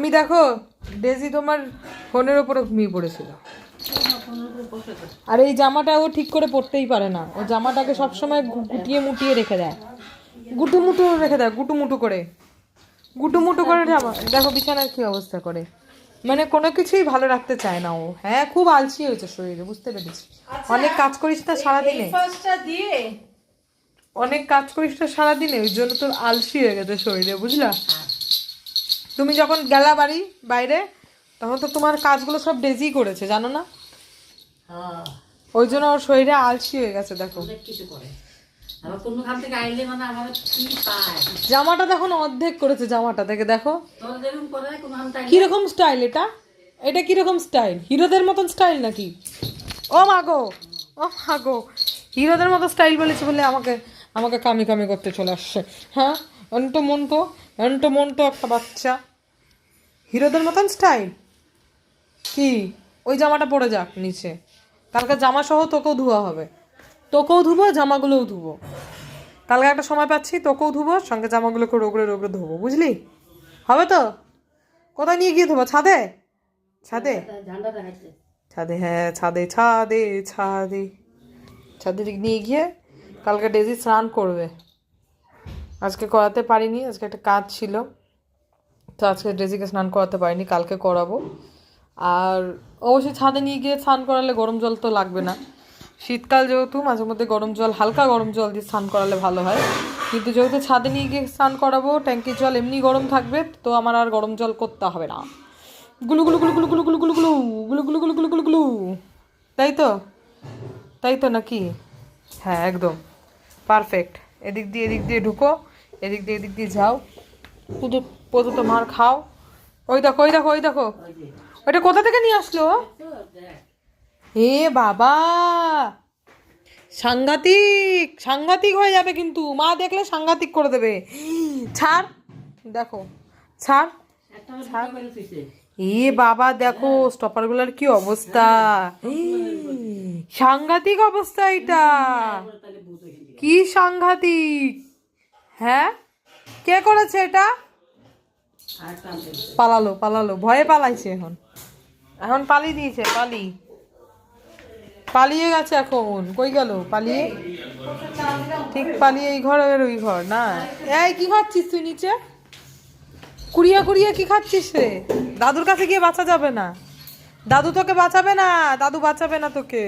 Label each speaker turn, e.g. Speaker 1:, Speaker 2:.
Speaker 1: আমি দেখো ডেজি তোমার ফোনের ওপরে ঘুমিয়ে পড়েছিল। আর এই জামাটা ও ঠিক করে পরতেই পারে না, ও জামাটাকে সবসময় গুটিয়ে মুটিয়ে রেখে দেয়, গুটুমুটু রেখে দেয়, গুটুমুটু করে জামা। দেখো বিছানার কি অবস্থা করে, মানে কোনো কিছুই ভালো রাখতে চায় না ও। হ্যাঁ খুব আলসি হয়েছে শরীরে, বুঝতে পেরেছি। অনেক কাজ করিস না সারাদিনে, অনেক কাজ করিস না সারাদিনে, ওই জন্য তোর আলসি হয়ে গেছে শরীরে, বুঝলা? তুমি যখন গেলা বাড়ি বাইরে তখন তো তোমার কাজগুলো সব ডেজি করেছে, জানো না? ওই জন্য ওর শরীরে আলসি হয়ে গেছে। দেখো জামাটা দেখো অর্ধেক করেছে, জামাটা দেখে দেখো কিরকম স্টাইল। এটা এটা কিরকম স্টাইল, হিরোদের মতন স্টাইল নাকি? ও মাগো, ও মাগো, হিরোদের মতো স্টাইল বলেছে বলে আমাকে আমাকে কামি কামি করতে চলে আসছে। হ্যাঁ এন্টো মন্টো একটা বাচ্চা, হিরোদের মতন স্টাইল কি? ওই জামাটা পরে যাক নিচে, কালকে জামা সহ তোকেও ধোয়া হবে, তোকেও ধুবো জামাগুলোও ধুবো। কালকে একটা সময় পাচ্ছি, তোকেও ধুবো সঙ্গে জামাগুলোকে রোগড়ে রোগড়ে ধোবো, বুঝলি? হবে তো? কোথায় নিয়ে গিয়ে ধোবো? ছাদে? ছাদে ছাদে হ্যাঁ ছাদে ছাদে ছাদে ছাদে নিয়ে গিয়ে কালকে ডেজি স্নান করবে। আজকে করাতে পারিনি, আজকে একটা কাজ ছিল, তো আজকে ডেজিকে স্নান করাতে পারিনি, কালকে করাবো। আর অবশ্যই ছাদে নিয়ে গিয়ে স্নান করালে গরম জল তো লাগবে না, শীতকাল যেহেতু মাঝে মধ্যে গরম জল, হালকা গরম জল দিয়ে স্নান করালে ভালো হয়। কিন্তু যেহেতু ছাদে নিয়ে গিয়ে স্নান করাবো, ট্যাঙ্কির জল এমনি গরম থাকবে, তো আমার আর গরম জল করতে হবে না। গুলু গুলু গুলু গুলু গুলু গুলু গুলু গুলু গুলু গুলু গুলু গুলু গুলু গুলু, তাই তো? তাই তো নাকি? হ্যাঁ একদম পারফেক্ট। এদিক দিয়ে ঢুকো, এদিক দিয়ে যাও, পুজো পুজো তো মার খাও। ওই দেখো ওই দেখো ওই দেখো, ওইটা কোথা থেকে নিয়ে আসলো? হে বাবা, সাংঘাতিক সাংঘাতিক হয়ে যাবে কিন্তু, মা দেখলে সাংঘাতিক করে দেবে। ছাড়, দেখো ছাড় ছাড়। এ বাবা দেখো স্টপারগুলোর কি অবস্থা, সাংঘাতিক অবস্থা এটা, কি সাংঘাতিক। হ্যাঁ কে করেছে এটা? পালালো ভয়ে পালাইছে, এখন এখন পালিয়ে দিয়েছে, পালিয়ে গেছে। এখন কই গেল পালিয়ে? ঠিক পালিয়ে এই ঘর আর ওই ঘর না। এই কি খাচ্ছিস তুই নিচে? কুড়িয়ে কি খাচ্ছিস রে? দাদুর কাছে গিয়ে বাঁচা যাবে না, দাদু তোকে বাঁচাবে না, দাদু বাঁচাবে না তোকে।